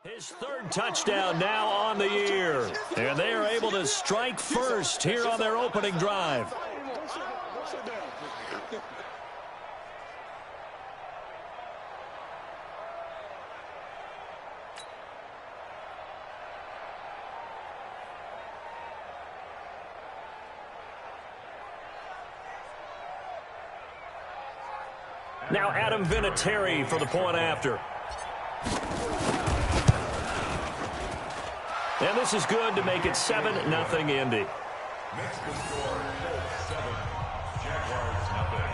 His third touchdown now on the year. And they are able to strike first here on their opening drive. Now Adam Vinatieri for the point after. And this is good to make it 7-0 Indy. Next to score 7, Jaguars nothing.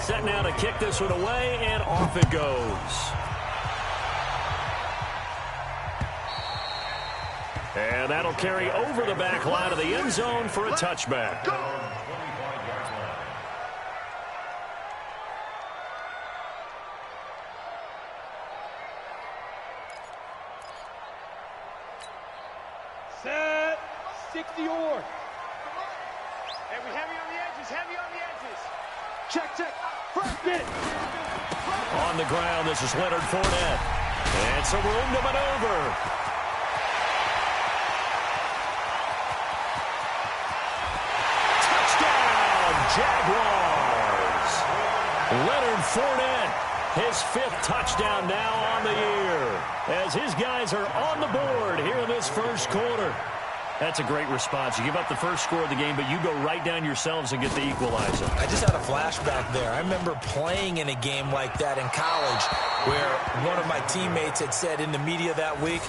Set now to kick this one away, and off it goes. And that'll carry over the back line of the end zone for a touchback. Set. 60-yard. Heavy on the edges. Heavy on the edges. Check. First it. On the ground, this is Leonard Fournette. And some room to maneuver. Jaguars. Leonard Fournette, his 5th touchdown now on the year, as his guys are on the board here in this first quarter. That's a great response. You give up the first score of the game, but you go right down yourselves and get the equalizer. I just had a flashback there. I remember playing in a game like that in college where one of my teammates had said in the media that week,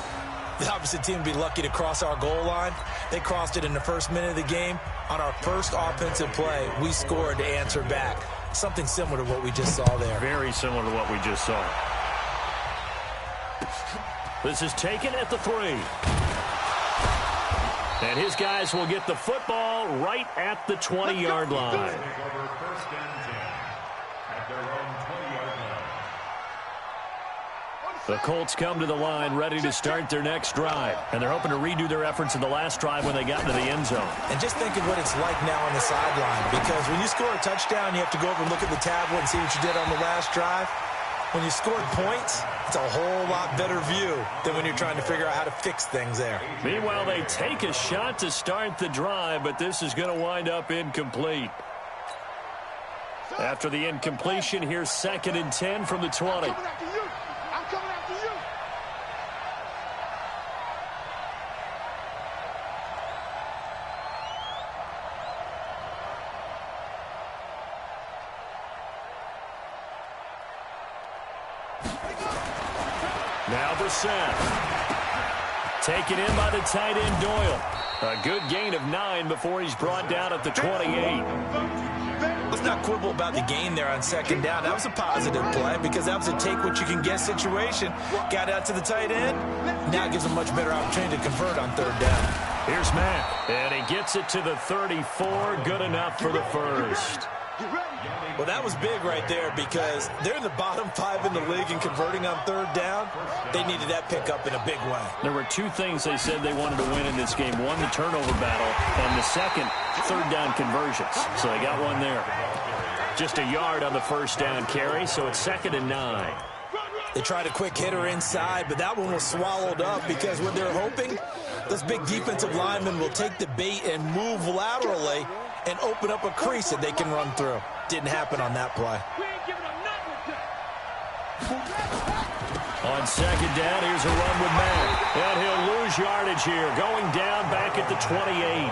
the opposite team would be lucky to cross our goal line. They crossed it in the first minute of the game. On our first offensive play, we scored to answer back. Something similar to what we just saw there. Very similar to what we just saw. This is taken at the 3. And his guys will get the football right at the 20-yard line. The Colts come to the line ready to start their next drive. And they're hoping to redo their efforts in the last drive when they got into the end zone. And just think of what it's like now on the sideline. Because when you score a touchdown, you have to go over and look at the tablet and see what you did on the last drive. When you scored points, it's a whole lot better view than when you're trying to figure out how to fix things there. Meanwhile, they take a shot to start the drive, but this is going to wind up incomplete. After the incompletion, here's 2nd and 10 from the 20. Now Brissett. Taken in by the tight end Doyle. A good gain of 9 before he's brought down at the 28. Let's not quibble about the gain there on 2nd down. That was a positive play because that was a take-what-you-can-get situation. Got out to the tight end. Now gives him a much better opportunity to convert on 3rd down. Here's Matt. And he gets it to the 34. Good enough for the first. Well, that was big right there because they're in the bottom 5 in the league and converting on 3rd down. They needed that pickup in a big way. There were 2 things they said they wanted to win in this game. One, the turnover battle, and the second, 3rd down conversions. So they got one there. Just a yard on the first down carry, so it's 2nd and 9. They tried a quick hitter inside, but that one was swallowed up because what they're hoping, this big defensive lineman will take the bait and move laterally and open up a crease that they can run through. Didn't happen on that play. On 2nd down, here's a run with Matt. And he'll lose yardage here, going down back at the 28.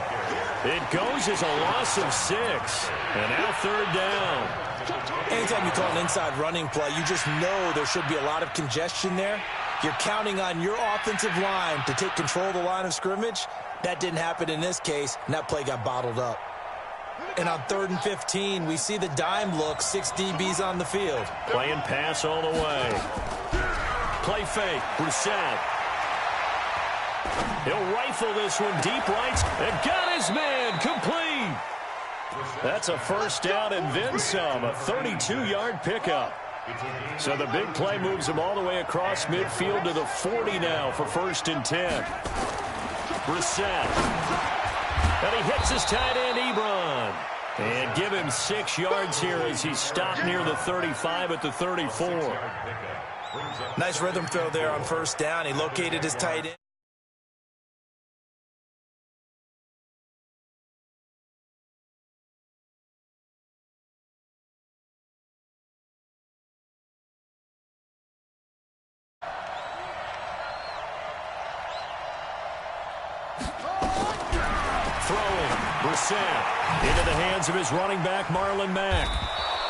It goes as a loss of 6. And now 3rd down. Anytime you call an inside running play, you just know there should be a lot of congestion there. You're counting on your offensive line to take control of the line of scrimmage. That didn't happen in this case, and that play got bottled up. And on 3rd and 15, we see the dime look, 6 DBs on the field. Playing pass all the way. Play fake, Brissett. He'll rifle this one deep right, and got his man, complete. That's a first down and then some, a 32-yard pickup. So the big play moves him all the way across midfield to the 40 now for 1st and 10. Brissett. And he hits his tight end, Ebron. And give him 6 yards here as he stopped near the 35 at the 34. Nice rhythm throw there on first down. He located his tight end. Into the hands of his running back, Marlon Mack.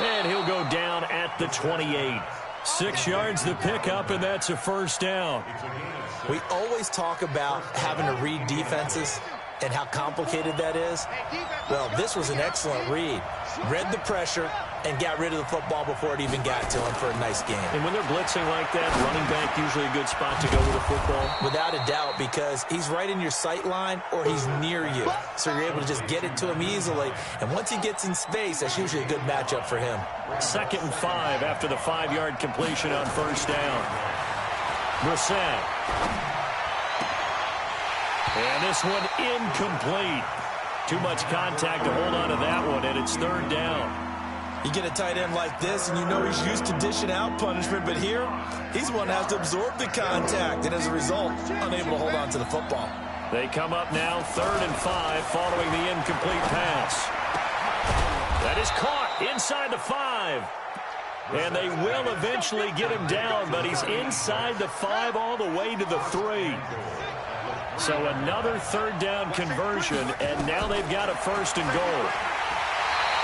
And he'll go down at the 28. 6 yards the pickup, and that's a first down. We always talk about having to read defenses and how complicated that is. Well, this was an excellent read. Read the pressure and got rid of the football before it even got to him for a nice game. And when they're blitzing like that, running back usually a good spot to go with the football? Without a doubt, because he's right in your sight line or he's near you. So you're able to just get it to him easily. And once he gets in space, that's usually a good matchup for him. 2nd and 5 after the 5-yard completion on first down. Brissett. And this one incomplete. Too much contact to hold on to that one, and it's 3rd down. You get a tight end like this, and you know he's used to dishing out punishment, but here, he's the one that has to absorb the contact, and as a result, unable to hold on to the football. They come up now 3rd and 5 following the incomplete pass. That is caught inside the 5. And they will eventually get him down, but he's inside the 5 all the way to the 3. So another 3rd down conversion, and now they've got a 1st and goal.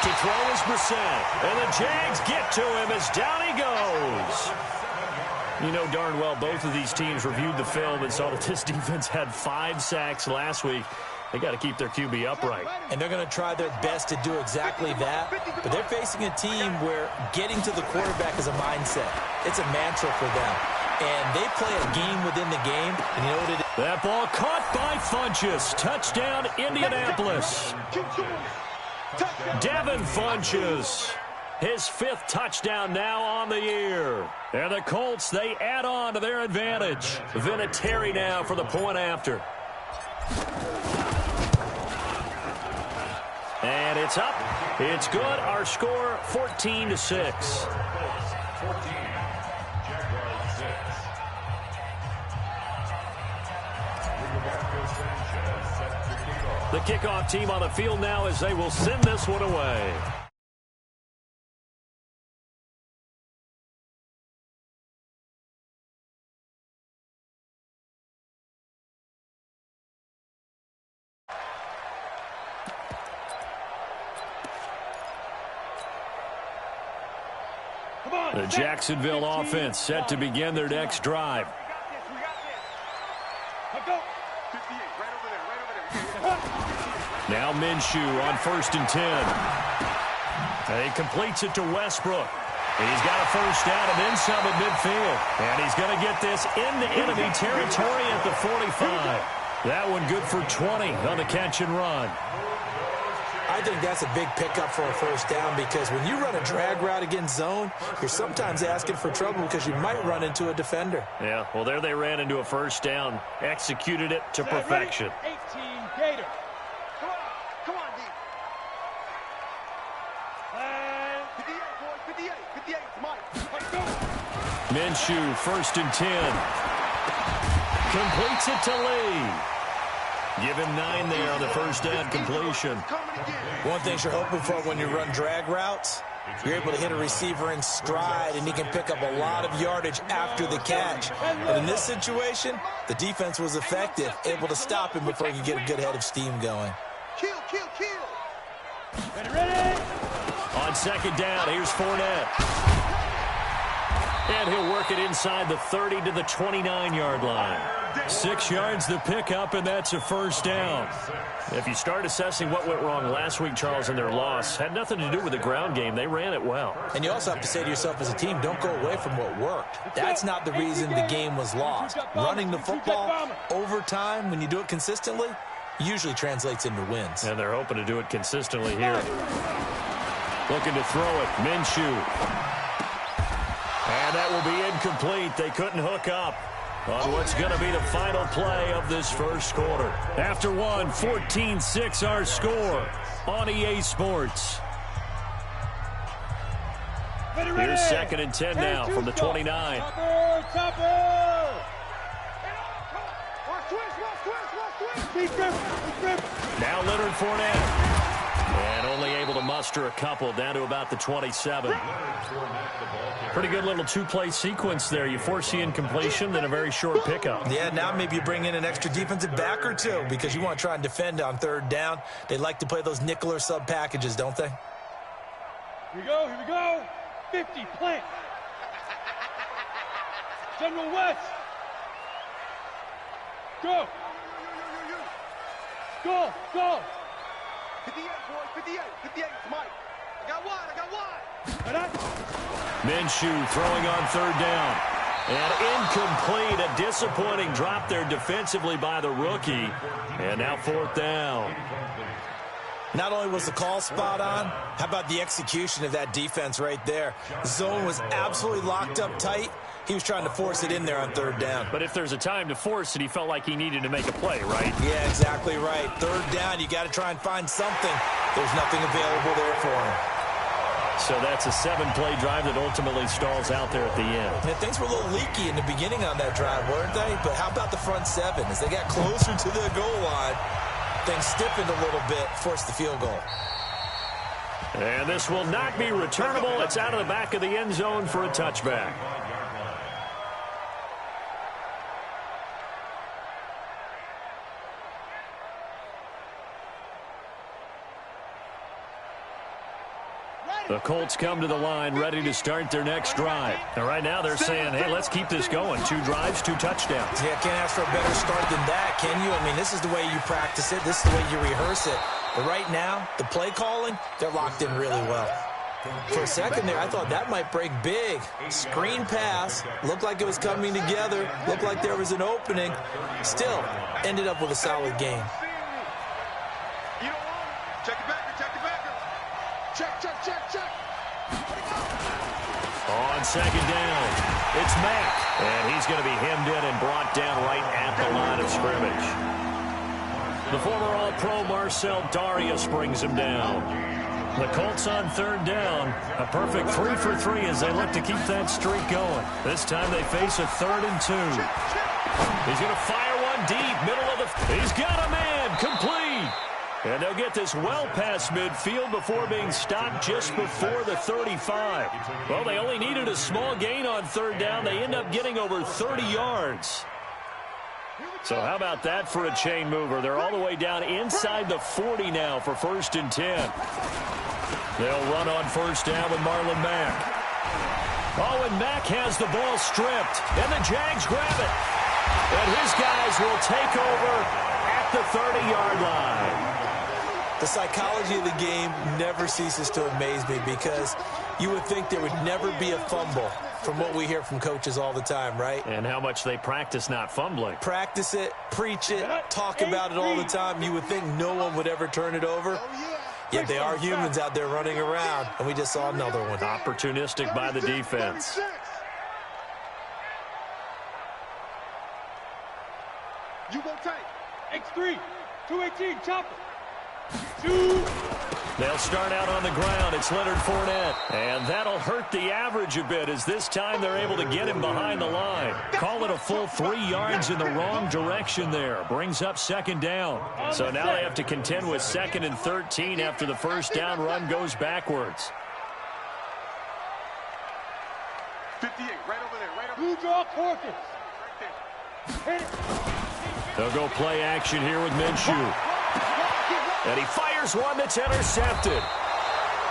To throw is Brissett, and the Jags get to him as down he goes. You know darn well both of these teams reviewed the film and saw that this defense had 5 sacks last week. They got to keep their QB upright. And they're going to try their best to do exactly that. But they're facing a team where getting to the quarterback is a mindset. It's a mantra for them. And they play a game within the game. And you know what it is? That ball caught by Funchess. Touchdown, Indianapolis. Devin Funchess. His 5th touchdown now on the year. And the Colts, they add on to their advantage. Vinatieri now for the point after. And it's up. It's good. Our score, 14-6. The kickoff team on the field now as they will send this one away. The Jacksonville offense set to begin their next drive. Now Minshew on 1st and 10. And he completes it to Westbrook. He's got a 1st down and then some at midfield. And he's going to get this into enemy territory at the 45. That one good for 20 on the catch and run. I think that's a big pickup for a 1st down because when you run a drag route against zone, you're sometimes asking for trouble because you might run into a defender. Yeah, well, there they ran into a 1st down, executed it to perfection. 18 Gator. Come on, D. 58, boys, 58, 58, Mike. Let's go. Minshew, 1st and 10. Completes it to Lee. Give him 9 there on the 1st down completion. One thing you're hoping for when you run drag routes, you're able to hit a receiver in stride, and he can pick up a lot of yardage after the catch. But in this situation, the defense was effective, able to stop him before he could get a good head of steam going. Kill. Ready. On 2nd down, here's Fournette. And he'll work it inside the 30 to the 29-yard line. 6 yards the pickup, and that's a 1st down. If you start assessing what went wrong last week, Charles, in their loss, had nothing to do with the ground game. They ran it well. And you also have to say to yourself as a team, don't go away from what worked. That's not the reason the game was lost. Running the football over time, when you do it consistently, usually translates into wins. And they're hoping to do it consistently here. Looking to throw it, Minshew. And that will be incomplete. They couldn't hook up. on what's going to be the final play of this first quarter. After one, 14-6 our score on EA Sports. Here's 2nd and 10 now from the 29. Now Leonard Fournette. And only able to muster a couple down to about the 27. Pretty good little two-play sequence there. You force the incompletion, then a very short pickup. Yeah, now maybe you bring in an extra defensive back or two because you want to try and defend on 3rd down. They like to play those nickel or sub packages, don't they? Here we go. 50, plant. General West. Go. 58, boy, 58, Mike. I got wide. Minshew throwing on 3rd down. And incomplete, a disappointing drop there defensively by the rookie. And now 4th down. Not only was the call spot on, how about the execution of that defense right there? The zone was absolutely locked up tight. He was trying to force it in there on 3rd down. But if there's a time to force it, he felt like he needed to make a play, right? Yeah, exactly right. 3rd down, you got to try and find something. There's nothing available there for him. So that's a 7-play drive that ultimately stalls out there at the end. And things were a little leaky in the beginning on that drive, weren't they? But how about the front 7? As they got closer to the goal line, things stiffened a little bit, forced the field goal. And this will not be returnable. It's out of the back of the end zone for a touchback. The Colts come to the line ready to start their next drive. And right now they're saying, hey, let's keep this going. 2 drives, 2 touchdowns. Yeah, can't ask for a better start than that, can you? I mean, this is the way you practice it. This is the way you rehearse it. But right now, the play calling, they're locked in really well. For a second there, I thought that might break big. Screen pass, looked like it was coming together, looked like there was an opening. Still, ended up with a solid game. You don't want it. Check it back. Check. On 2nd down, it's Mack. And he's going to be hemmed in and brought down right at the line of scrimmage. The former All-Pro Marcel Darius brings him down. The Colts on 3rd down. A perfect 3 for 3 as they look to keep that streak going. This time they face a 3rd and 2. He's going to fire one deep, middle of the... He's got a man, complete. And they'll get this well past midfield before being stopped just before the 35. Well, they only needed a small gain on 3rd down. They end up getting over 30 yards. So how about that for a chain mover? They're all the way down inside the 40 now for 1st and 10. They'll run on 1st down with Marlon Mack. Oh, and Mack has the ball stripped. And the Jags grab it. And his guys will take over at the 30-yard line. The psychology of the game never ceases to amaze me because you would think there would never be a fumble from what we hear from coaches all the time, right? And how much they practice not fumbling. Practice it, preach it, talk about it all the time. You would think no one would ever turn it over. Yet they are humans out there running around, and we just saw another one. Opportunistic by the defense. You won't take. X3, 218, chopper. 2. They'll start out on the ground. It's Leonard Fournette. And that'll hurt the average a bit as this time they're able to get him behind the line. Call it a full 3 yards in the wrong direction there. Brings up 2nd down. So now they have to contend with 2nd and 13 after the 1st down run goes backwards. 58, right over there, right over there. Blue draw Corkins. Right there. Hit it. They'll go play action here with Minshew. And he fires one that's intercepted.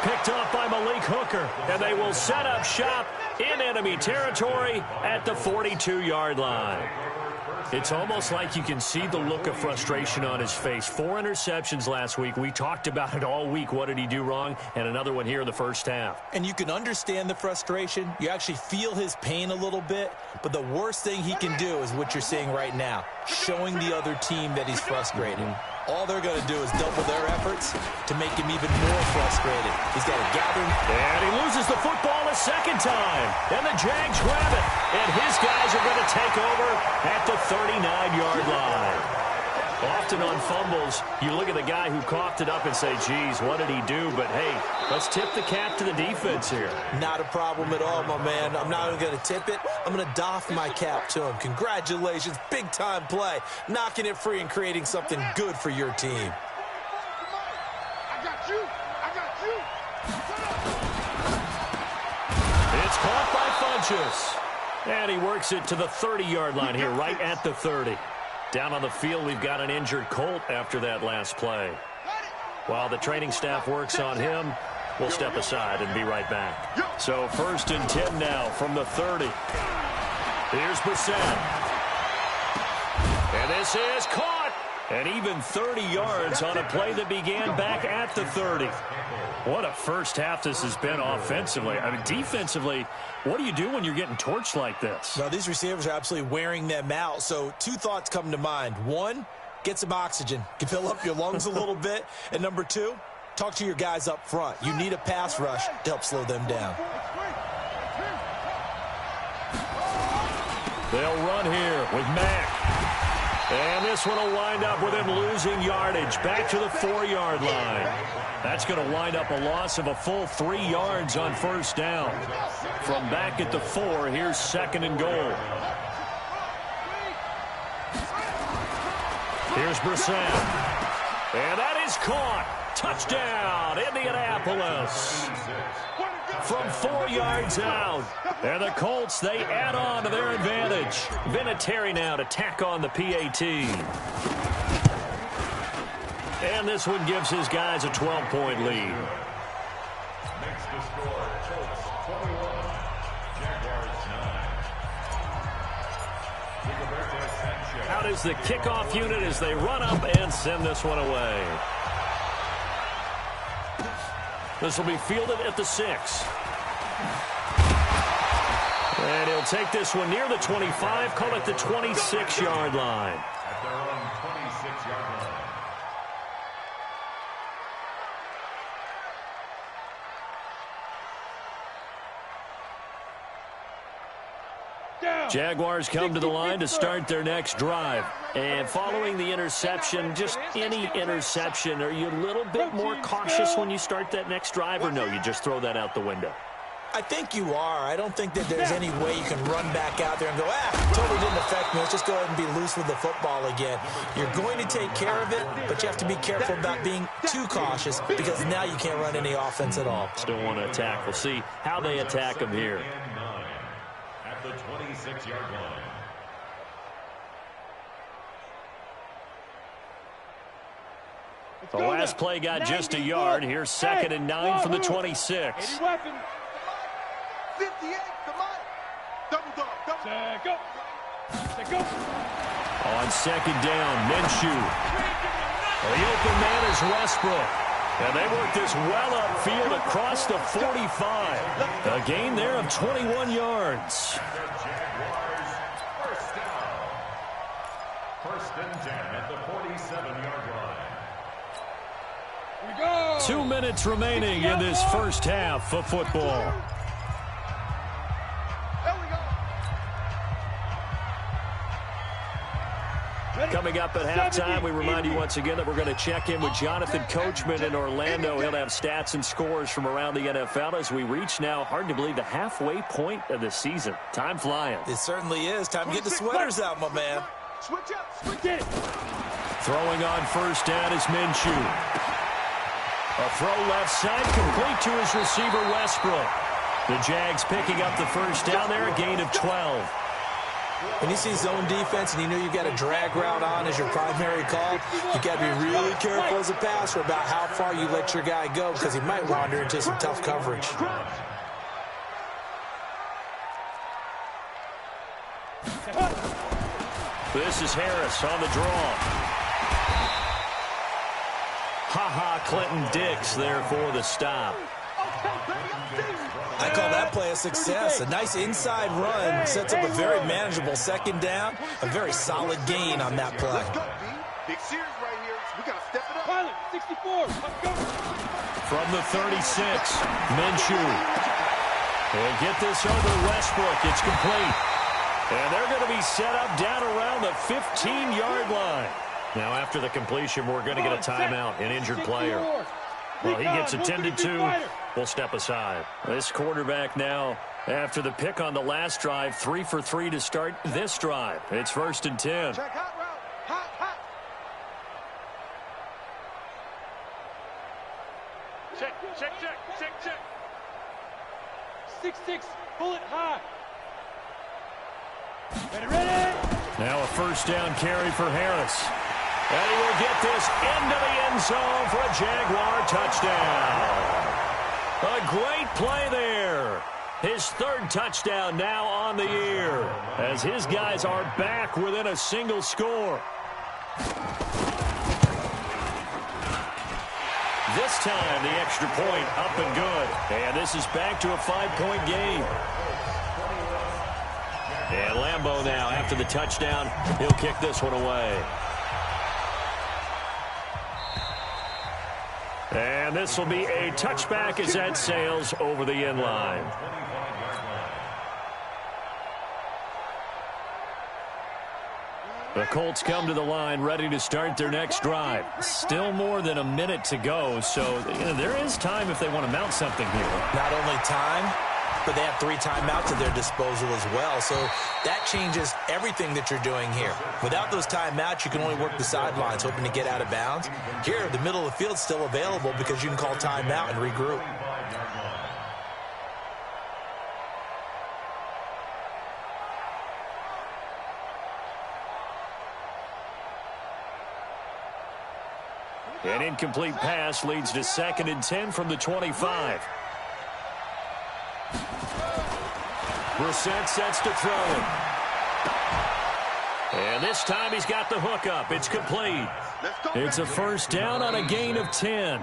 Picked off by Malik Hooker. And they will set up shop in enemy territory at the 42-yard line. It's almost like you can see the look of frustration on his face. 4 interceptions last week. We talked about it all week. What did he do wrong? And another one here in the 1st half. And you can understand the frustration. You actually feel his pain a little bit. But the worst thing he can do is what you're seeing right now, showing the other team that he's frustrated. All they're going to do is double their efforts to make him even more frustrated. He's got to gather. And he loses the football a 2nd time. And the Jags grab it. And his guys are going to take over often on fumbles, you look at the guy who coughed it up and say, geez, what did he do? But, hey, let's tip the cap to the defense here. Not a problem at all, my man. I'm not even going to tip it. I'm going to doff my cap to him. Congratulations. Big-time play. Knocking it free and creating something good for your team. I got you. I got you. It's caught by Funchess. And he works it to the 30-yard line here, right at the 30. Down on the field, we've got an injured Colt after that last play. While the training staff works on him, we'll step aside and be right back. So 1st and 10 now from the 30. Here's Brissett. And this is caught. And even 30 yards on a play that began back at the 30. What a first half this has been offensively. I mean, defensively, what do you do when you're getting torched like this? Well, these receivers are absolutely wearing them out. So 2 thoughts come to mind. 1, get some oxygen. Can fill up your lungs a little bit. And number 2, talk to your guys up front. You need a pass rush to help slow them down. They'll run here with Mack. And this one will wind up with him losing yardage back to the 4-yard line. That's going to wind up a loss of a full 3 yards on 1st down. From back at the 4, here's 2nd and goal. Here's Brissett. And that is caught. Touchdown, Indianapolis. From 4 yards out. And the Colts, they add on to their advantage. Vinatieri now to tack on the PAT. And this one gives his guys a 12-point lead. Makes the score, Colts 21, Jaguars 9. Out is the kickoff unit as they run up and send this one away. This will be fielded at the 6. And he'll take this one near the 25, call it the 26-yard line. At their own 26-yard line. Jaguars come to the line to start their next drive. And following the interception, just any interception, are you a little bit more cautious when you start that next drive, or no, you just throw that out the window? I think you are. I don't think that there's any way you can run back out there and go, totally didn't affect me. Let's just go ahead and be loose with the football again. You're going to take care of it, but you have to be careful about being too cautious because now you can't run any offense at all. Still want to attack. We'll see how they attack him here. At the 26-yard line. The last play got just a yard. Here's 2nd and 9 from the 26. 58, come on. Double dog, double. Go. On 2nd down, Minshew. The open man is Westbrook. And they work this well upfield across the 45. A gain there of 21 yards. Jaguars, 1st down. 1st and 10 at the 47-yard line. 2 minutes remaining in this first half of football. Coming up at halftime, we remind you once again that we're going to check in with Jonathan Coachman in Orlando. He'll have stats and scores from around the NFL as we reach now, hard to believe, the halfway point of the season. Time flying. It certainly is. Time to get the sweaters out, my man. Switch up, switch it. Throwing on 1st down is Minshew. A throw left side, complete to his receiver, Westbrook. The Jags picking up the 1st down there, a gain of 12. When you see zone defense and you know you've got a drag route on as your primary call, you've got to be really careful as a passer about how far you let your guy go because he might wander into some tough coverage. This is Harris on the draw. Clinton Dix there for the stop. I call that play a success. A nice inside run sets up a very manageable 2nd down. A very solid gain on that play. Big series right here. We got to step it up. Pilot, 64. Let's go. From the 36, Minshew. We'll get this over Westbrook. It's complete. And they're going to be set up down around the 15-yard line. Now, after the completion, we're going to get a timeout, an injured player. Well, he gets attended to. We'll step aside. This quarterback now, after the pick on the last drive, 3 for 3 to start this drive. It's 1st and 10. Check hot route. Hot, hot. Check, check, check, check, check. 6-6, bullet high. Ready. Now a 1st down carry for Harris. And he will get this into the end zone for a Jaguar touchdown. A great play there. His 3rd touchdown now on the year, as his guys are back within a single score. This time, the extra point up and good. And this is back to a 5-point game. And Lambeau now, after the touchdown, he'll kick this one away. And this will be a touchback as that sails over the end line. The Colts come to the line ready to start their next drive. Still more than a minute to go, so there is time if they want to mount something here. Not only time, but they have 3 timeouts at their disposal as well. So that changes everything that you're doing here. Without those timeouts, you can only work the sidelines, hoping to get out of bounds. Here, the middle of the field's still available because you can call timeout and regroup. An incomplete pass leads to 2nd and 10 from the 25. Brissett sets to throw it. And this time he's got the hook up. It's complete. It's a 1st down on a gain of 10.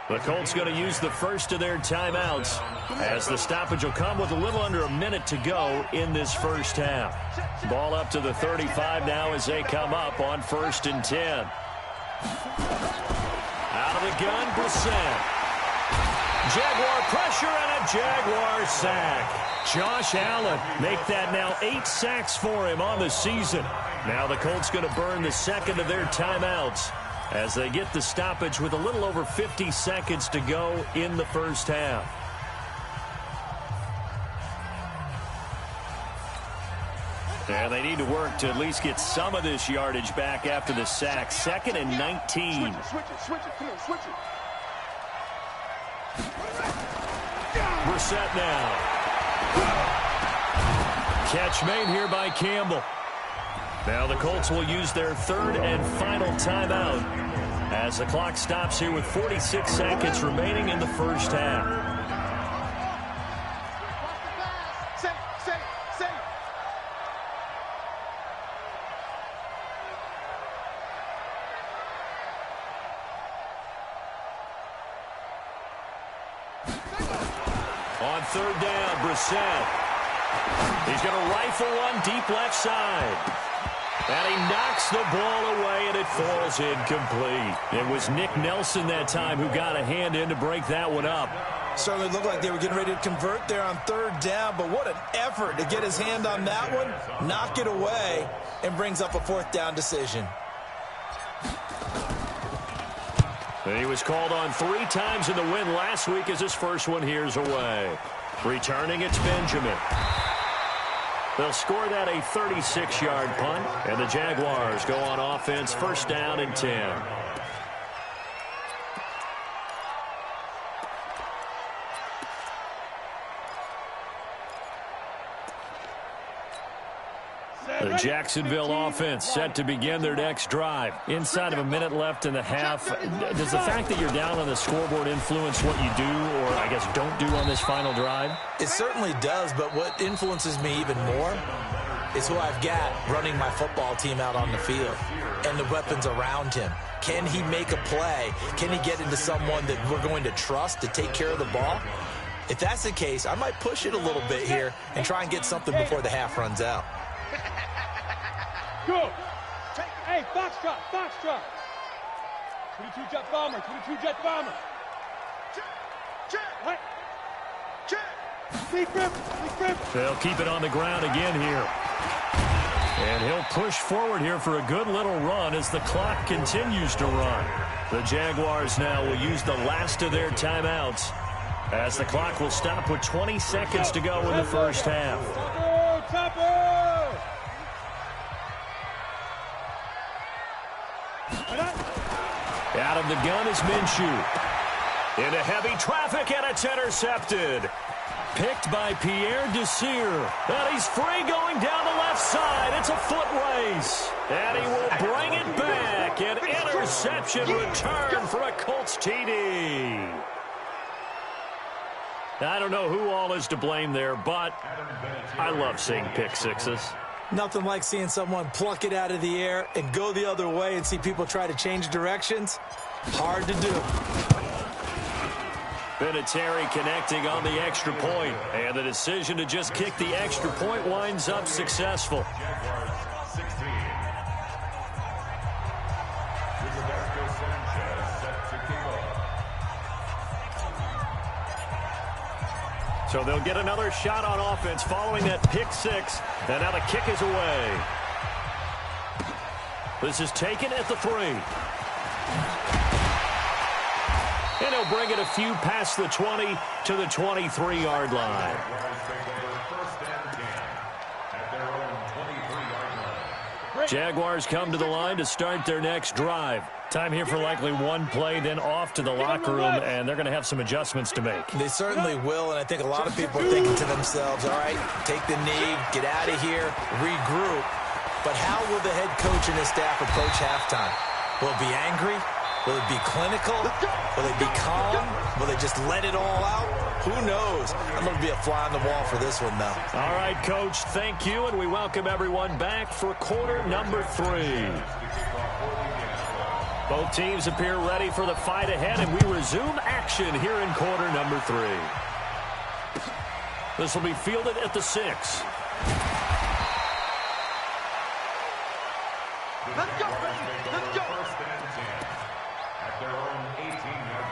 The Colts going to use the first of their timeouts, as the stoppage will come with a little under a minute to go in this first half. Ball up to the 35 now as they come up on 1st and 10. Out of the gun, Brissett. Jaguar pressure and a Jaguar sack. Josh Allen make that now 8 sacks for him on the season. Now the Colts going to burn the 2nd of their timeouts as they get the stoppage with a little over 50 seconds to go in the first half. And they need to work to at least get some of this yardage back after the sack. 2nd and 19. Switch it, come on, switch it. Brissett now. Catch made here by Campbell. Now the Colts will use their 3rd and final timeout as the clock stops here with 46 seconds remaining in the first half. Safe. On 3rd down, Brissett. He's going to rifle one deep left side. And he knocks the ball away, and it falls incomplete. It was Nick Nelson that time who got a hand in to break that one up. Certainly looked like they were getting ready to convert there on 3rd down, but what an effort to get his hand on that one, knock it away, and brings up a 4th down decision. He was called on 3 times in the win last week as his first one here's away. Returning, it's Benjamin. They'll score that a 36-yard punt, and the Jaguars go on offense, 1st down and 10. The Jacksonville offense set to begin their next drive. Inside of a minute left in the half. Does the fact that you're down on the scoreboard influence what you do, or I guess don't do on this final drive? It certainly does, but what influences me even more is who I've got running my football team out on the field and the weapons around him. Can he make a play? Can he get into someone that we're going to trust to take care of the ball? If that's the case, I might push it a little bit here and try and get something before the half runs out. Go. Hey, Foxtrot. 22 jet bomber. Check. Deep rip. They'll keep it on the ground again here. And he'll push forward here for a good little run as the clock continues to run. The Jaguars now will use the last of their timeouts as the clock will stop with 20 seconds to go in the first half. Out of the gun is Minshew. Into heavy traffic, and it's intercepted. Picked by Pierre Desir. And he's free going down the left side. It's a foot race. And he will bring it back. An interception return for a Colts TD. I don't know who all is to blame there, but I love seeing pick sixes. Nothing like seeing someone pluck it out of the air and go the other way and see people try to change directions. Hard to do. Vinatieri connecting on the extra point, and the decision to just kick the extra point winds up successful. So they'll get another shot on offense following that pick six, and now the kick is away. This is taken at the 3. And he'll bring it a few past the 20 to the 23-yard line. Jaguars come to the line to start their next drive. Time here for likely one play, then off to the locker room, and they're going to have some adjustments to make. They certainly will, and I think a lot of people are thinking to themselves, all right, take the knee, get out of here, regroup. But how will the head coach and his staff approach halftime? Will it be angry? Will it be clinical? Will it be calm? Will they just let it all out? Who knows? I'm going to be a fly on the wall for this one, though. All right, Coach, thank you, and we welcome everyone back for quarter number 3. Both teams appear ready for the fight ahead, and we resume action here in quarter number 3. This will be fielded at the 6. Let's go, baby. Let's go. First and 10 at their own 18-yard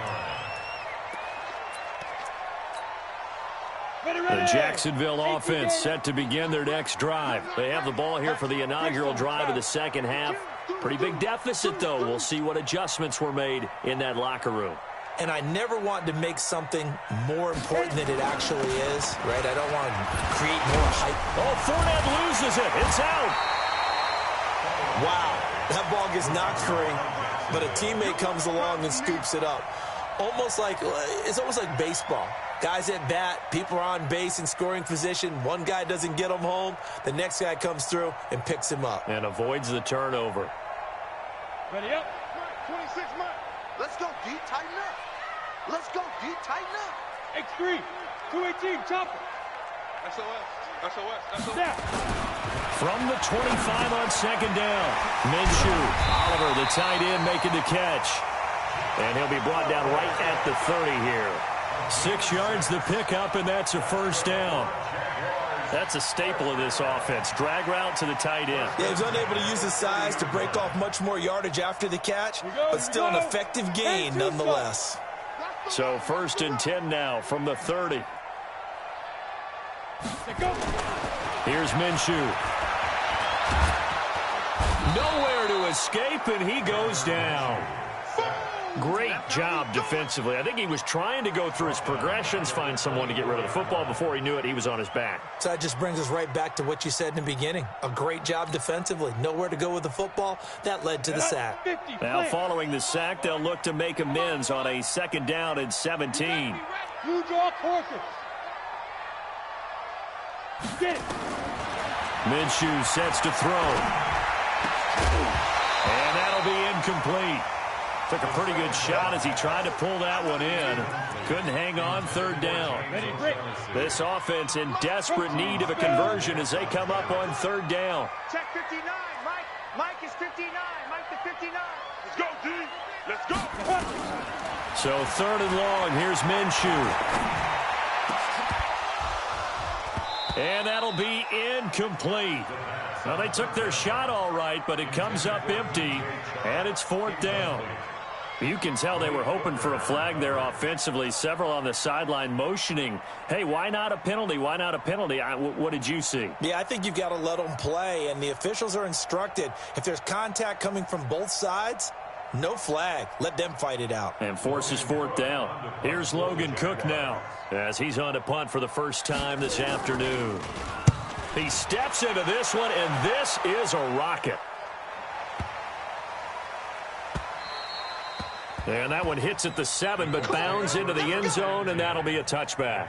line. The Jacksonville offense set to begin their next drive. They have the ball here for the inaugural drive of the second half. Pretty big deficit, though. We'll see what adjustments were made in that locker room. And I never want to make something more important than it actually is, right? I don't want to create more hype. Oh, Fournette loses it. It's out. Wow, that ball gets knocked free, but a teammate comes along and scoops it up. It's almost like baseball. Guys at bat, people are on base in scoring position. One guy doesn't get him home. The next guy comes through and picks him up. And avoids the turnover. Ready up. 26 man. Let's go deep, tighten up. Let's go deep, tighten up. X3. 218, chopper. SOS. Yeah. From the 25 on second down. Minshew. Oliver, the tight end, making the catch. And he'll be brought down right at the 30 here. 6 yards the pickup, and that's a first down. That's a staple of this offense. Drag route to the tight end. Yeah, he was unable to use his size to break off much more yardage after the catch, but still an effective gain nonetheless. So 1st and 10 now from the 30. Here's Minshew. Nowhere to escape, and he goes down. Great job defensively. I think he was trying to go through his progressions, find someone to get rid of the football. Before he knew it, he was on his back. So that just brings us right back to what you said in the beginning. A great job defensively. Nowhere to go with the football. That led to the sack. Now, following the sack, they'll look to make amends on a 2nd down and 17. You draw courses. Get it. Minshew sets to throw. And that'll be incomplete. Took a pretty good shot as he tried to pull that one in. Couldn't hang on 3rd down. This offense in desperate need of a conversion as they come up on 3rd down. Check 59, Mike. Mike is 59. Mike the 59. Let's go, D. Let's go. So 3rd and long. Here's Minshew. And that'll be incomplete. Well, they took their shot all right, but it comes up empty, and it's 4th down. You can tell they were hoping for a flag there offensively. Several on the sideline motioning, hey, why not a penalty? Why not a penalty? What did you see? Yeah, I think you've got to let them play, and the officials are instructed. If there's contact coming from both sides, no flag. Let them fight it out. And forces fourth down. Here's Logan Cook now as he's on to punt for the first time this afternoon. He steps into this one, and this is a rocket. And that one hits at the 7, but bounds into the end zone, and that'll be a touchback.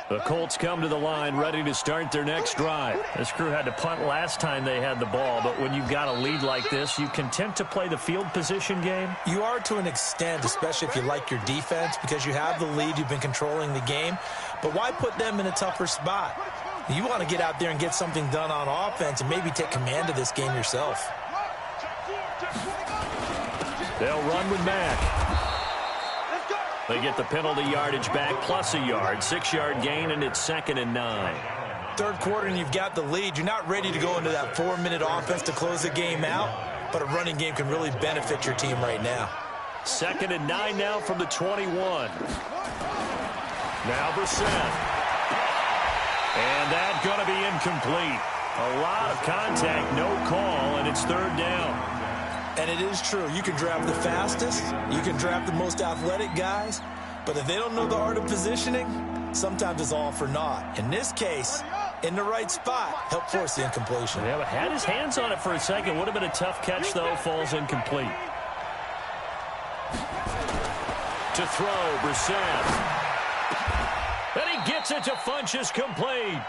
The Colts come to the line ready to start their next drive. This crew had to punt last time they had the ball, but when you've got a lead like this, you content to play the field position game? You are to an extent, especially if you like your defense, because you have the lead, you've been controlling the game. But why put them in a tougher spot? You want to get out there and get something done on offense and maybe take command of this game yourself. They'll run with Mack. They get the penalty yardage back plus a yard. 6-yard gain, and it's 2nd and 9. Third quarter, and you've got the lead. You're not ready to go into that 4-minute offense to close the game out, but a running game can really benefit your team right now. 2nd and 9 now from the 21. Now Brissett. And that's going to be incomplete. A lot of contact, no call, and it's 3rd down. And it is true. You can draft the fastest. You can draft the most athletic guys. But if they don't know the art of positioning, sometimes it's all for naught. In this case, in the right spot, help force the incompletion. Yeah, but had his hands on it for a second. Would have been a tough catch, though. Falls incomplete. To throw, Brissett. And he gets it to Funchess complete.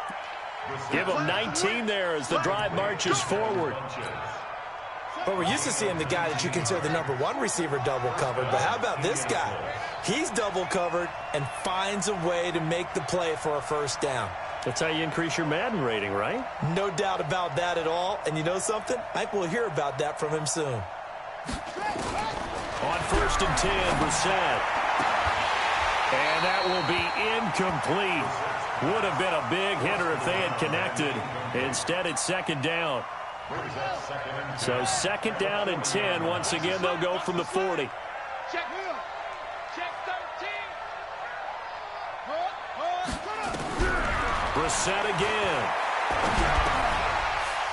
Give him 19 there as the drive marches forward. But we're used to seeing the guy that you consider the #1 receiver double covered. But how about this guy? He's double covered and finds a way to make the play for a first down. That's how you increase your Madden rating, right? No doubt about that at all. And you know something? I think we'll hear about that from him soon. On 1st and 10, Brissett. And that will be incomplete. Would have been a big hitter if they had connected. Instead, it's 2nd down. So 2nd down and 10. Once again, they'll go from the 40. Check 13. Brissett again.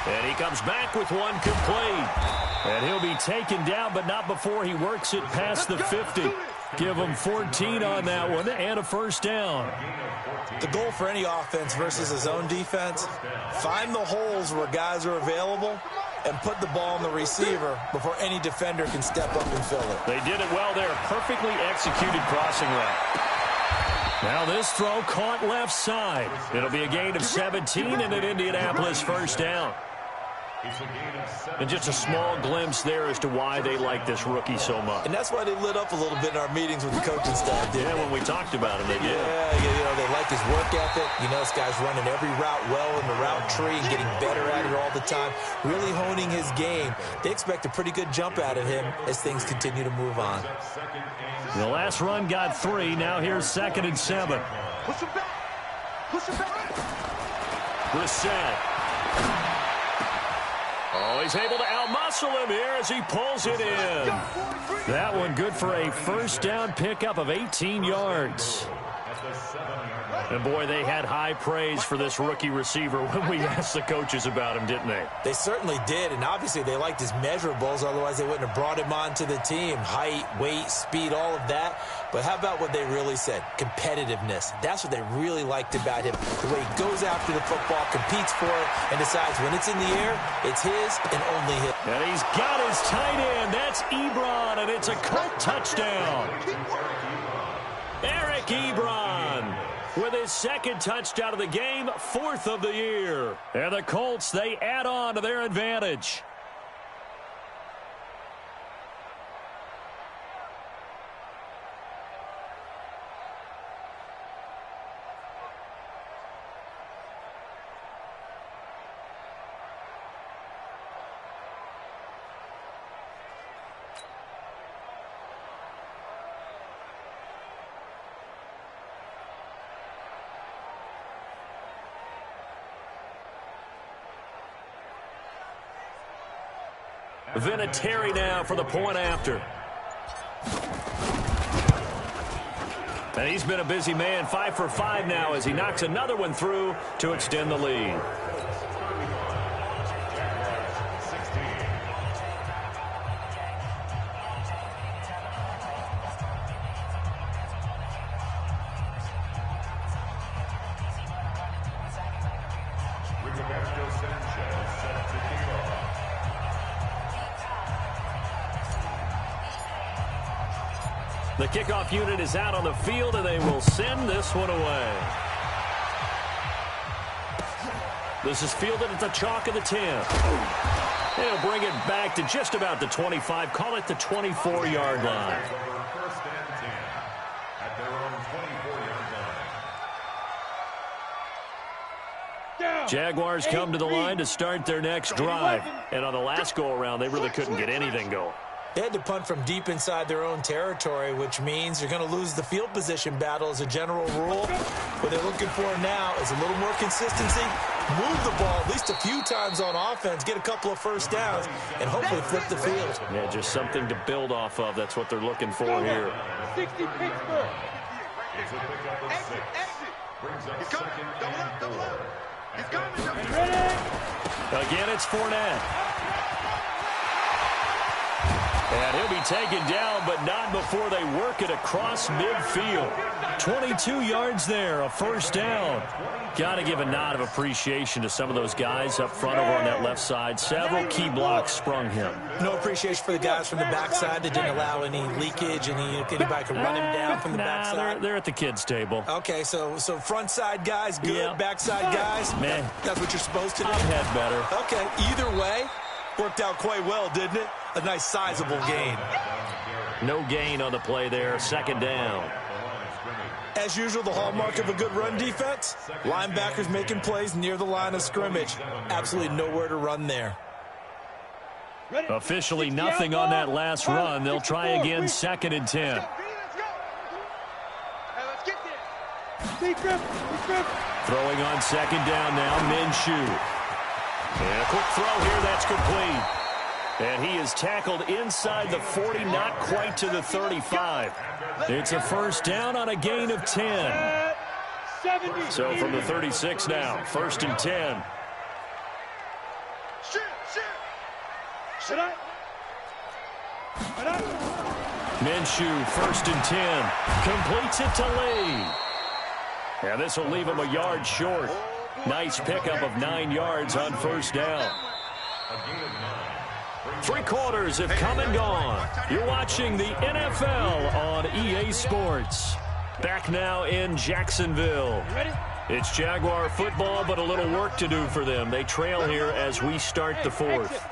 And he comes back with one complete. And he'll be taken down, but not before he works it past the 50. Give him 14 on that one and a first down. The goal for any offense versus his own defense, find the holes where guys are available and put the ball on the receiver before any defender can step up and fill it. They did it well there. Perfectly executed crossing route. Now this throw caught left side. It'll be a gain of 17 and an Indianapolis first down. And just a small glimpse there as to why they like this rookie so much. And that's why they lit up a little bit in our meetings with the coaching staff, didn't they? When we talked about him, they did. Yeah, you know, they like his work ethic. You know, this guy's running every route well in the route tree and getting better at it all the time, really honing his game. They expect a pretty good jump out of him as things continue to move on. The last run got 3. Now here's 2nd and 7. Push him back. Push him back. Brissett. Oh, he's able to outmuscle him here as he pulls it in. That one good for a first down pickup of 18 yards. And, boy, they had high praise for this rookie receiver when we asked the coaches about him, didn't they? They certainly did, and obviously they liked his measurables. Otherwise, they wouldn't have brought him onto the team. Height, weight, speed, all of that. But how about what they really said? Competitiveness. That's what they really liked about him. The way he goes after the football, competes for it, and decides when it's in the air, it's his and only his. And he's got his tight end. That's Ebron, and it's a Colt touchdown. Eric Ebron with his 2nd touchdown of the game, 4th of the year. And the Colts, they add on to their advantage. Vinatieri now for the point after. And he's been a busy man, 5 for 5 now as he knocks another one through to extend the lead. The kickoff unit is out on the field, and they will send this one away. This is fielded at the chalk of the 10. They'll bring it back to just about the 25. Call it the 24-yard line. First and 10 at their own 24-yard line. Jaguars come to the line to start their next drive. And on the last go-around, they really couldn't get anything going. They had to punt from deep inside their own territory, which means you're going to lose the field position battle as a general rule. What they're looking for now is a little more consistency, move the ball at least a few times on offense, get a couple of first downs, and hopefully flip the field. Yeah, just something to build off of. That's what they're looking for here. 60 Pittsburgh. It's a pickup of 6. Brings up second and 4. He's coming. Again, it's Fournette. And he'll be taken down, but not before they work it across midfield. 22 yards there, a first down. Got to give a nod of appreciation to some of those guys up front over on that left side. Several key blocks sprung him. No appreciation for the guys from the backside that didn't allow any leakage, anybody could run him down from the backside. They're at the kids' table. Okay, so front side guys, good. Yeah. Backside guys, man, that's what you're supposed to do. I've had better. Okay, either way, worked out quite well, didn't it? A nice sizable gain. No gain on the play there, second down. As usual, the hallmark of a good run defense, linebackers making plays near the line of scrimmage. Absolutely nowhere to run there. Officially nothing on that last run. They'll try again, second and 10. Throwing on second down now, Minshew. And a quick throw here, that's complete. And he is tackled inside the 40, not quite to the 35. It's a first down on a gain of 10. So from the 36 now, first and 10. Minshew, first and 10. Completes it to Lee. And this will leave him a yard short. Nice pickup of 9 yards on first down. 3 quarters have come and gone. You're watching the NFL on EA Sports. Back now in Jacksonville. It's Jaguar football, but a little work to do for them. They trail here as we start the fourth.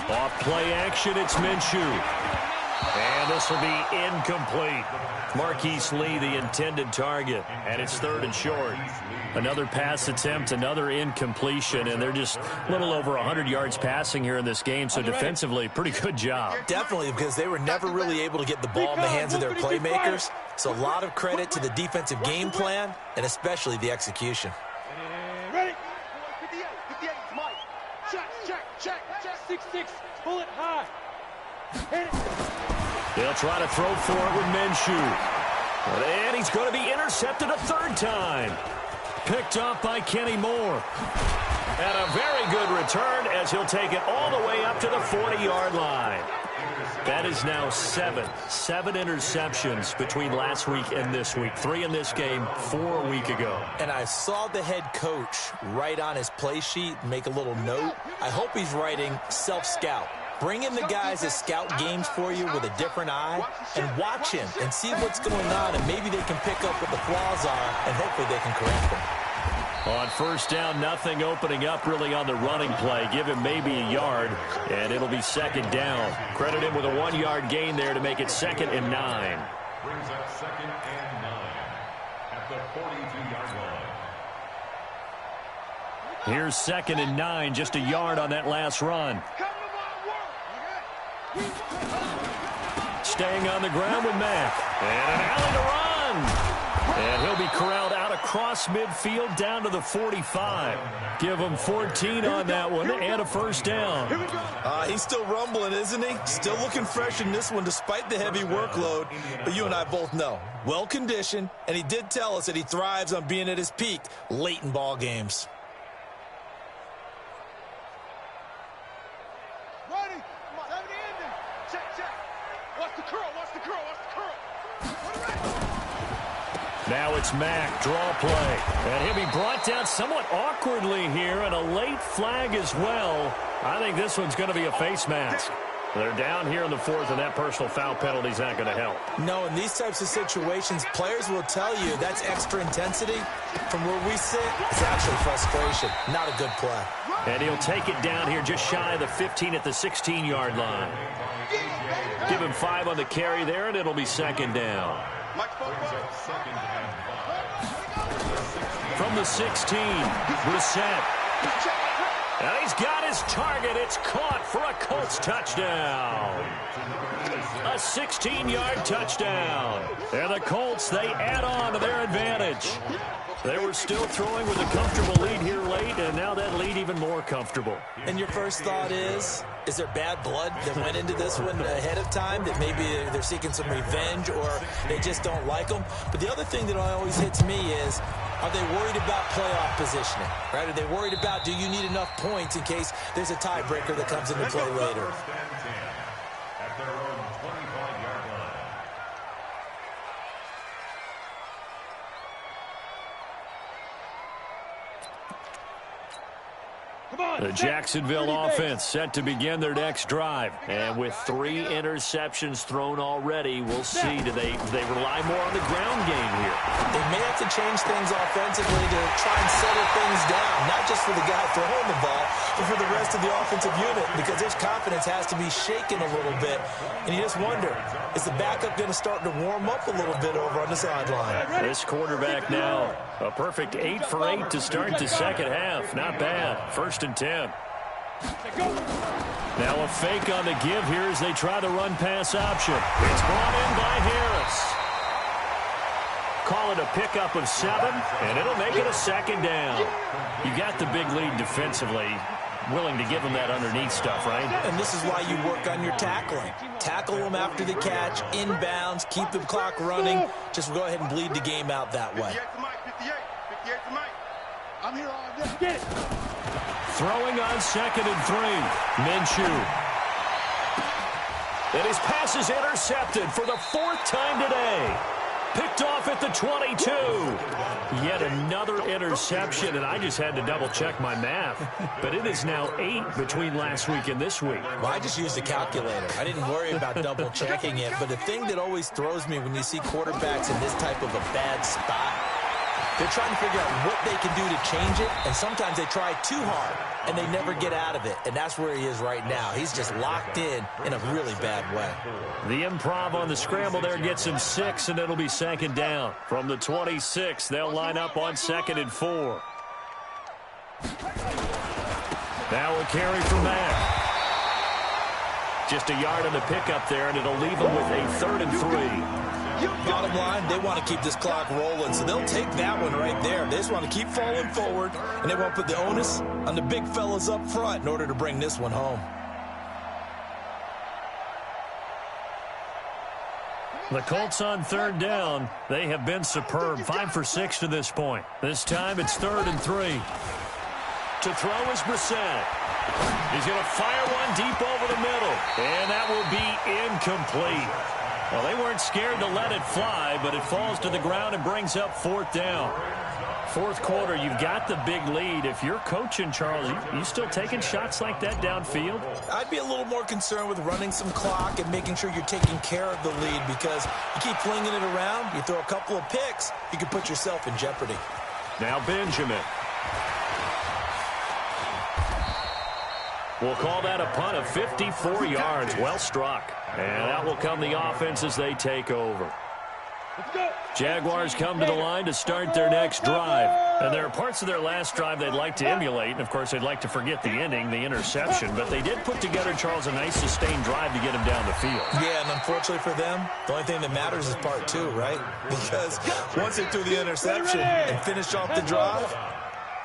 Off play action, it's Minshew. And this will be incomplete. Marquise Lee, the intended target, and it's third and short. Another pass attempt, another incompletion, and they're just a little over 100 yards passing here in this game, so defensively, pretty good job. Definitely, because they were never really able to get the ball in the hands of their playmakers. So a lot of credit to the defensive game plan, and especially the execution. Ready? 58, Mike. Check. 6-6, pull it high. Hit it. They'll try to throw for it with Minshew. And he's going to be intercepted a third time. Picked off by Kenny Moore. And a very good return as he'll take it all the way up to the 40-yard line. That is now 7 interceptions between last week and this week. 3 in this game, 4 a week ago. And I saw the head coach write on his play sheet, make a little note. I hope he's writing self-scout. Bring in the guys that scout games for you with a different eye and watch him and see what's going on, and maybe they can pick up what the flaws are, and hopefully they can correct them. On first down, nothing opening up really on the running play. Give him maybe a yard, and it'll be second down. Credit him with a 1-yard gain there to make it second and 9. Brings up second and 9 at the 42-yard line. Here's second and 9, just a yard on that last run. Staying on the ground with Mack. And an alley to run. And he'll be corralled out across midfield down to the 45. Give him 14 on that one and a first down. He's still rumbling, isn't he? Still looking fresh in this one despite the heavy workload. But you and I both know, well-conditioned, and he did tell us that he thrives on being at his peak late in ball games. Ready? 70 ending. Check. Watch the curl. Now it's Mack, draw play. And he'll be brought down somewhat awkwardly here, and a late flag as well. I think this one's going to be a face mask. They're down here in the fourth, and that personal foul penalty is not going to help. No, in these types of situations, players will tell you that's extra intensity. From where we sit, it's actually frustration. Not a good play. And he'll take it down here just shy of the 15 at the 16-yard line. Give him 5 on the carry there, and it'll be second down. From the 16, Brissett. And he's got his target. It's caught for a Colts touchdown. A 16-yard touchdown. And the Colts, they add on to their advantage. They were still throwing with a comfortable lead here late, and now that lead even more comfortable. And your first thought is there bad blood that went into this one ahead of time, that maybe they're seeking some revenge or they just don't like them? But the other thing that always hits me is, are they worried about playoff positioning? Right? Are they worried about, do you need enough points in case there's a tiebreaker that comes into play later? At their own 25-yard line. The Jacksonville offense set to begin their next drive. And with 3 interceptions thrown already, we'll see. Do they rely more on the ground game here? They may have to change things offensively to try and settle things down, not just for the guy throwing the ball, but for the rest of the offensive unit, because their confidence has to be shaken a little bit. And you just wonder, is the backup going to start to warm up a little bit over on the sideline? This quarterback now, a perfect 8 for 8 to start the second half. Not bad. First and 10. Now a fake on the give here as they try the run-pass option. It's brought in by Harris. Call it a pickup of 7, and it'll make it a second down. You got the big lead defensively. Willing to give them that underneath stuff, right? And this is why you work on your tackling. Tackle them after the catch, inbounds, keep the clock running. Just go ahead and bleed the game out that way. 58 to Mike. I'm here all day. Get it. Throwing on 2nd and 3. Minshew. And his pass is intercepted for the 4th time today. Picked off at the 22. Yet another interception, and I just had to double-check my math. But it is now 8 between last week and this week. Well, I just used a calculator. I didn't worry about double-checking it. But the thing that always throws me when you see quarterbacks in this type of a bad spot, they're trying to figure out what they can do to change it, and sometimes they try too hard, and they never get out of it. And that's where he is right now. He's just locked in a really bad way. The improv on the scramble there gets him 6, and it'll be second down. From the 26, they'll line up on 2nd and 4. Now a carry from Mack. Just a yard on the pickup there, and it'll leave him with a 3rd and 3. Bottom line, they want to keep this clock rolling, so they'll take that one right there. They just want to keep falling forward, and they want to put the onus on the big fellas up front in order to bring this one home. The Colts on 3rd down. They have been superb. 5 for 6 to this point. This time it's 3rd and 3. To throw is Brissett. He's going to fire one deep over the middle, and that will be incomplete. Well, they weren't scared to let it fly, but it falls to the ground and brings up 4th down. 4th quarter, you've got the big lead. If you're coaching, Charles, you still taking shots like that downfield? I'd be a little more concerned with running some clock and making sure you're taking care of the lead, because you keep flinging it around, you throw a couple of picks, you can put yourself in jeopardy. Now Benjamin. We'll call that a punt of 54 yards. Well struck. And out will come the offense as they take over. Jaguars come to the line to start their next drive. And there are parts of their last drive they'd like to emulate, and, of course, they'd like to forget the ending, the interception. But they did put together, Charles, a nice sustained drive to get him down the field. Yeah, and unfortunately for them, the only thing that matters is part two, right? Because once they threw the interception and finished off the drive,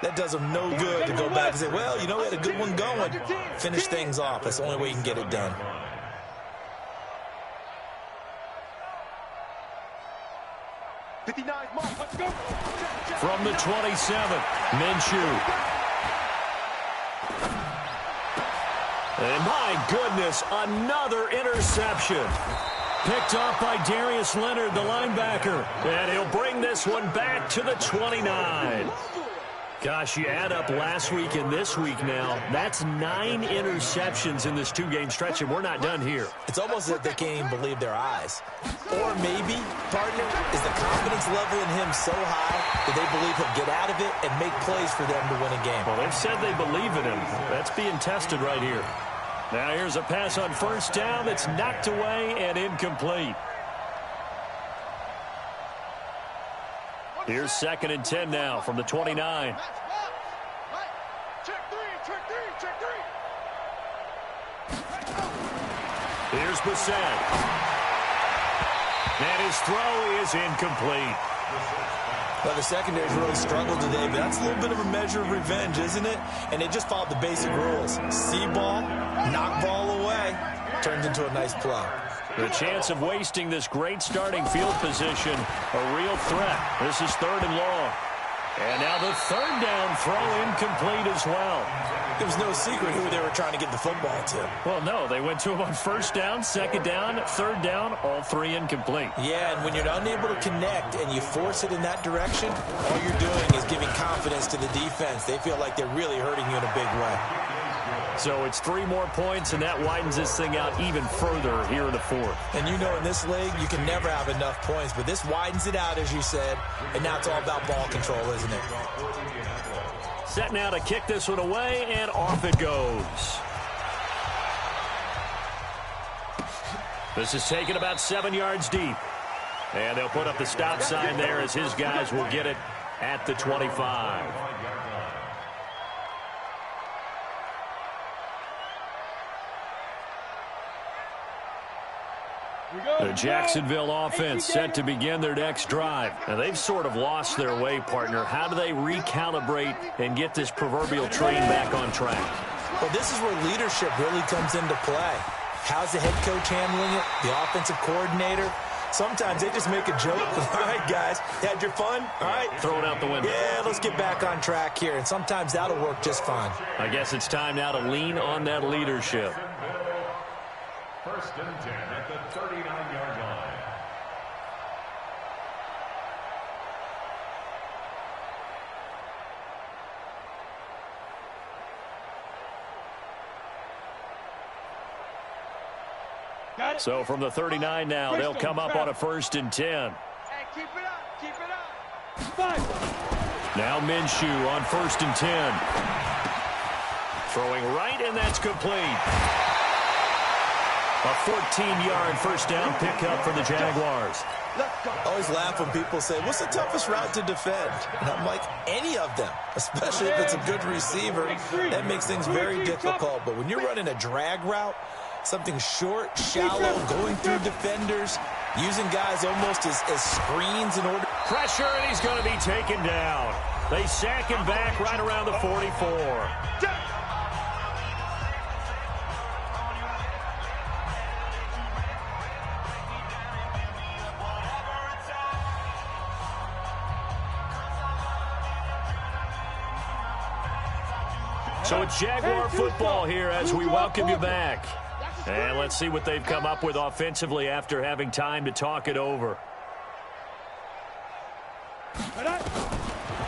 that does them no good to go back and say, well, you know, we had a good one going. Finish things off. That's the only way you can get it done. From the 27th, Minshew. And my goodness, another interception. Picked off by Darius Leonard, the linebacker. And he'll bring this one back to the 29. Gosh, you add up last week and this week now, that's 9 interceptions in this 2-game stretch, and we're not done here. It's almost as if they can't even believe their eyes. Or maybe, partner, is the confidence level in him so high that they believe he'll get out of it and make plays for them to win a game. Well, they've said they believe in him. That's being tested right here. Now here's a pass on first down that's knocked away and incomplete. Here's 2nd and 10 now from the 29. Check three. Here's Bissett. And his throw is incomplete. Well, the secondary's really struggled today, but that's a little bit of a measure of revenge, isn't it? And they just followed the basic rules. See ball, knock ball away, turns into a nice play. The chance of wasting this great starting field position, a real threat. This is 3rd and long. And now the 3rd down throw incomplete as well. It was no secret who they were trying to get the football to. Well, no, they went to him on 1st down, 2nd down, 3rd down, all 3 incomplete. Yeah, and when you're unable to connect and you force it in that direction, all you're doing is giving confidence to the defense. They feel like they're really hurting you in a big way. So it's 3 more points, and that widens this thing out even further here in the 4th. And you know in this league, you can never have enough points, but this widens it out, as you said, and now it's all about ball control, isn't it? Set now to kick this one away, and off it goes. This is taken about 7 yards deep. And they'll put up the stop sign there as his guys will get it at the 25. The Jacksonville offense set to begin their next drive. Now, they've sort of lost their way, partner. How do they recalibrate and get this proverbial train back on track? Well, this is where leadership really comes into play. How's the head coach handling it? The offensive coordinator? Sometimes they just make a joke. All right, guys, had your fun? All right. Throw it out the window. Yeah, let's get back on track here. And sometimes that'll work just fine. I guess it's time now to lean on that leadership. 1st and 10 at the 39-yard line. So from the 39 now, they'll come up on a 1st and 10. Hey, keep it up. Now Minshew on 1st and 10. Throwing right, and that's complete. A 14-yard 1st down pickup for the Jaguars. I always laugh when people say, what's the toughest route to defend? And I'm like, any of them, especially if it's a good receiver. That makes things very difficult. But when you're running a drag route, something short, shallow, going through defenders, using guys almost as screens in order. Pressure, and he's going to be taken down. They sack him back right around the 44. So it's Jaguar football here as we welcome you back. And let's see what they've come up with offensively after having time to talk it over.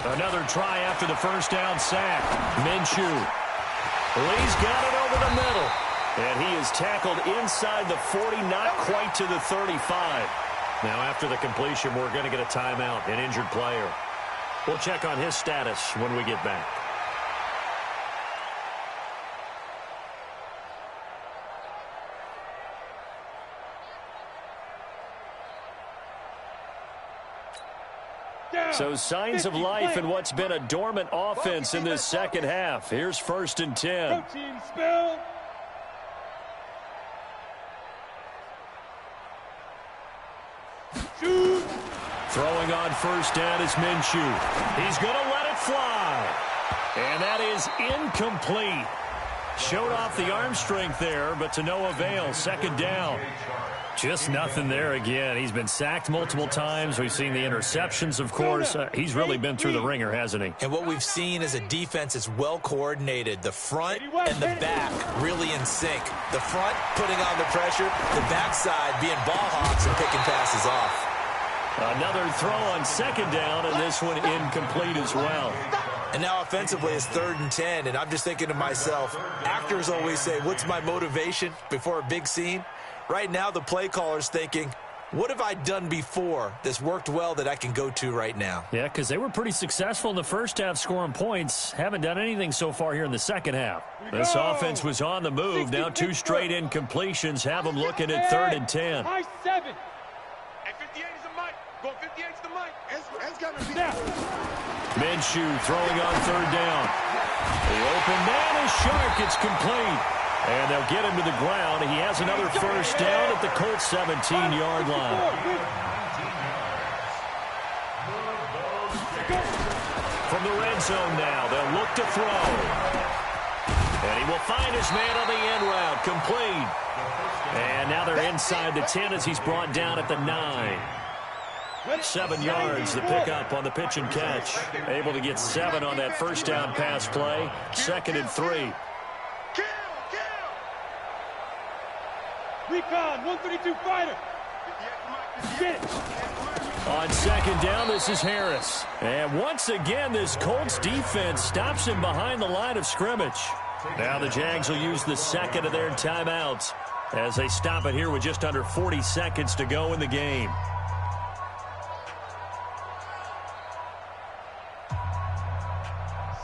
Another try after the 1st down sack. Minshew. Lee's got it over the middle. And he is tackled inside the 40, not quite to the 35. Now after the completion, we're going to get a timeout, an injured player. We'll check on his status when we get back. So signs of life in what's been a dormant offense in this second half. Here's 1st and 10. Protein spill. Shoot. Throwing on 1st down is Minshew. He's going to let it fly. And that is incomplete. Showed off the arm strength there, but to no avail. 2nd down. Just nothing there again. He's been sacked multiple times. We've seen the interceptions, of course. He's really been through the ringer, hasn't he? And what we've seen is a defense that's well coordinated. The front and the back really in sync. The front putting on the pressure. The backside being ball hawks and picking passes off. Another throw on 2nd down, and this one incomplete as well. And now offensively it's 3rd and 10, and I'm just thinking to myself, actors always say, what's my motivation before a big scene? Right now the play caller's thinking, what have I done before that's worked well that I can go to right now? Yeah, because they were pretty successful in the first half scoring points. Haven't done anything so far here in the second half. This offense was on the move. Now 2 straight incompletions have them looking at 3rd and 10. High 7. At 58 is the mic. Go 58 is the mic. It's got to be. Now. Minshew throwing on 3rd down. The open man is Shark. It's complete. And they'll get him to the ground. He has another 1st down at the Colts 17-yard line. From the red zone now, they'll look to throw. And he will find his man on the end route. Complete. And now they're inside the 10 as he's brought down at the 9. 7 yards, the pickup on the pitch and catch. Able to get 7 on that 1st down pass play. 2nd and 3. Recon, 132 fighter. Get it. On 2nd down, this is Harris. And once again, this Colts defense stops him behind the line of scrimmage. Now the Jags will use the 2nd of their timeouts as they stop it here with just under 40 seconds to go in the game.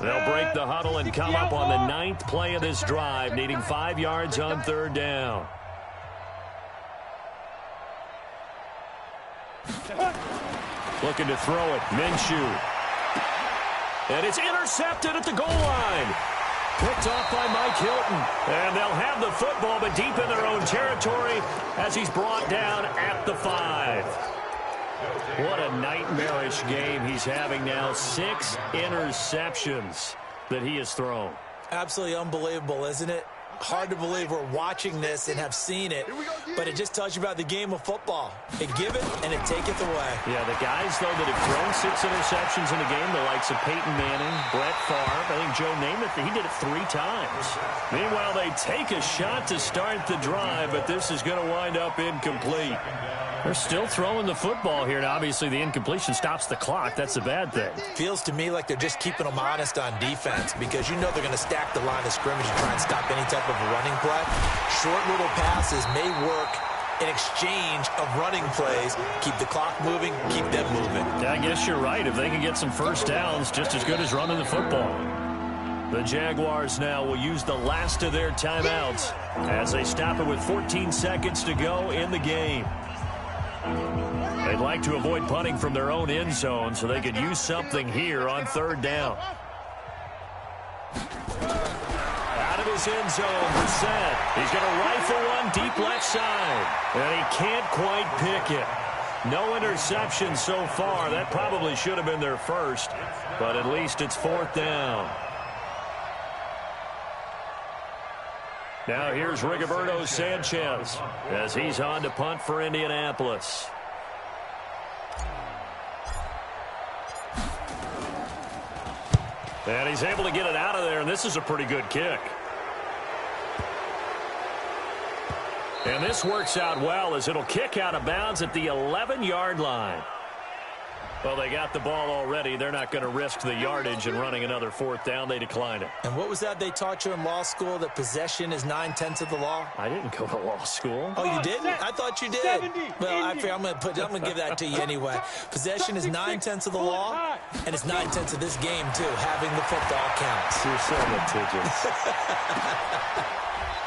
They'll break the huddle and come up on the 9th play of this drive, needing 5 yards on 3rd down. Looking to throw it. Minshew. And it's intercepted at the goal line. Picked off by Mike Hilton. And they'll have the football, but deep in their own territory as he's brought down at the 5. What a nightmarish game he's having now. 6 interceptions that he has thrown. Absolutely unbelievable, isn't it? Hard to believe we're watching this and have seen it, but it just tells you about the game of football. It giveth and it taketh away. Yeah, the guys, though, that have thrown 6 interceptions in a game, the likes of Peyton Manning, Brett Favre, I think Joe Namath, he did it 3 times. Meanwhile, they take a shot to start the drive, but this is going to wind up incomplete. They're still throwing the football here, and obviously the incompletion stops the clock. That's a bad thing. Feels to me like they're just keeping them honest on defense because you know they're going to stack the line of scrimmage and try and stop any type of a running play. Short little passes may work in exchange of running plays. Keep the clock moving, keep them moving. Yeah, I guess you're right. If they can get some 1st downs, just as good as running the football. The Jaguars now will use the last of their timeouts as they stop it with 14 seconds to go in the game. They'd like to avoid punting from their own end zone so they could use something here on 3rd down. Out of his end zone, Brissett. He's going to rifle one deep left side. And he can't quite pick it. No interception so far. That probably should have been their first, but at least it's 4th down. Now here's Rigoberto Sanchez as he's on to punt for Indianapolis. And he's able to get it out of there, and this is a pretty good kick. And this works out well as it'll kick out of bounds at the 11-yard line. Well, they got the ball already. They're not going to risk the yardage and running another 4th down. They declined it. And what was that they taught you in law school, that possession is 9/10 of the law? I didn't go to law school. Oh, you didn't? I thought you did. Well, I'm going to give that to you anyway. Possession is 9/10 of the law, and it's 9/10 of this game, too. Having the football counts. You're so litigious.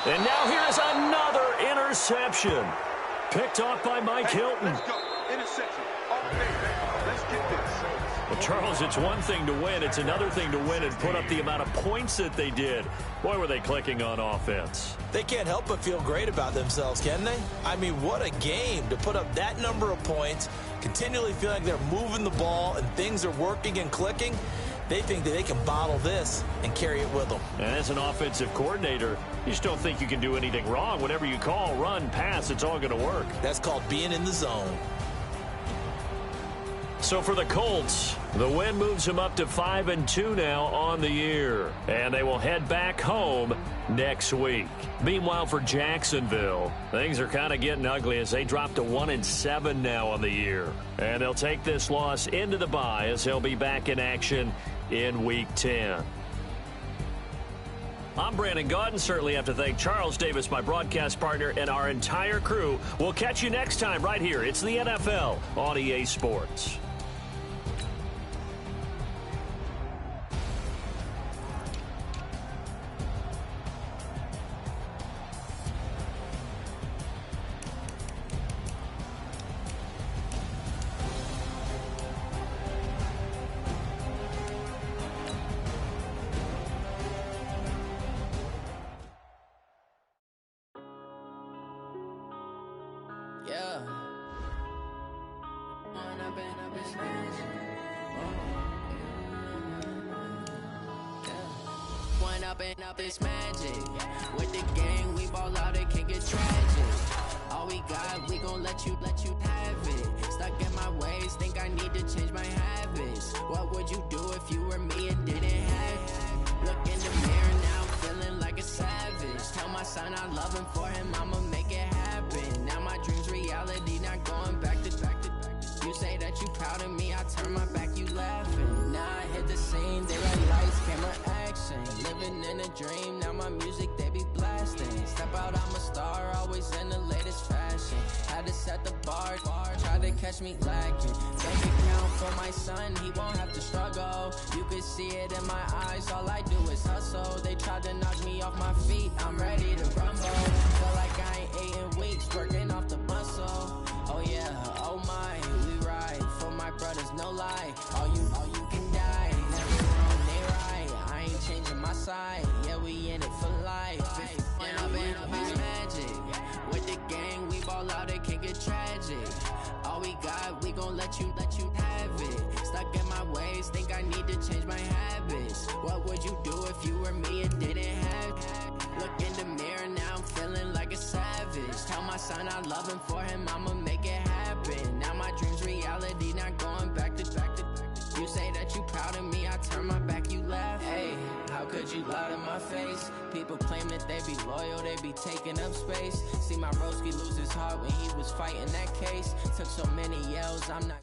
And now here's another interception. Picked off by Mike Hilton. Let's go. Interception. All day. Let's get this. Well, Charles, it's one thing to win. It's another thing to win and put up the amount of points that they did. Boy, were they clicking on offense. They can't help but feel great about themselves, can they? I mean, what a game to put up that number of points, continually feel like they're moving the ball and things are working and clicking. They think that they can bottle this and carry it with them. And as an offensive coordinator, you just don't think you can do anything wrong. Whatever you call, run, pass, it's all going to work. That's called being in the zone. So for the Colts, the win moves them up to 5-2 now on the year. And they will head back home next week. Meanwhile, for Jacksonville, things are kind of getting ugly as they drop to 1-7 now on the year. And they'll take this loss into the bye as they'll be back in action in Week 10. I'm Brandon Gaudin. Certainly have to thank Charles Davis, my broadcast partner, and our entire crew. We'll catch you next time right here. It's the NFL on EA Sports. Yeah. One up and up is magic. With the gang, we ball out, it can get tragic. All we got, we gon' let you have it. Stuck in my ways, think I need to change my habits. What would you do if you were me and didn't have it? Look in the mirror now, feeling like a savage. Tell my son I love him, for him I'ma make it happen. Now my dream's reality, not going back to. You say that you proud of me, I turn my back, you laughing. Now I hit the scene, they like lights, camera, action. Living in a dream, now my music, they be blasting. Step out, I'm a star, always in the latest fashion. Had to set the bar, try to catch me lacking. Bank account for my son, he won't have to struggle. You can see it in my eyes, all I do is hustle. They tried to knock me off my feet, I'm ready to rumble. Feel like I ain't ate in weeks, working off the muscle. Oh yeah, oh my, we ride for my brothers, no lie. All you can die, never wrong, they right. I ain't changing my side, yeah, we in it for life. And I've been magic. With the gang, we ball out, it can get tragic. All we got, we gon' let you have it. Stuck in my ways, think I need to change my habits. What would you do if you were me and didn't have it? Look in the mirror now, I'm feeling like a savage. Tell my son I love him, for him I'ma make it happen. Now my dream's reality, not going back to. You say that you proud of me, I turn my back, you laugh. Hey, how could you lie to my face? People claim that they be loyal, they be taking up space. See my broski lose his heart when he was fighting that case. Took so many yells, I'm not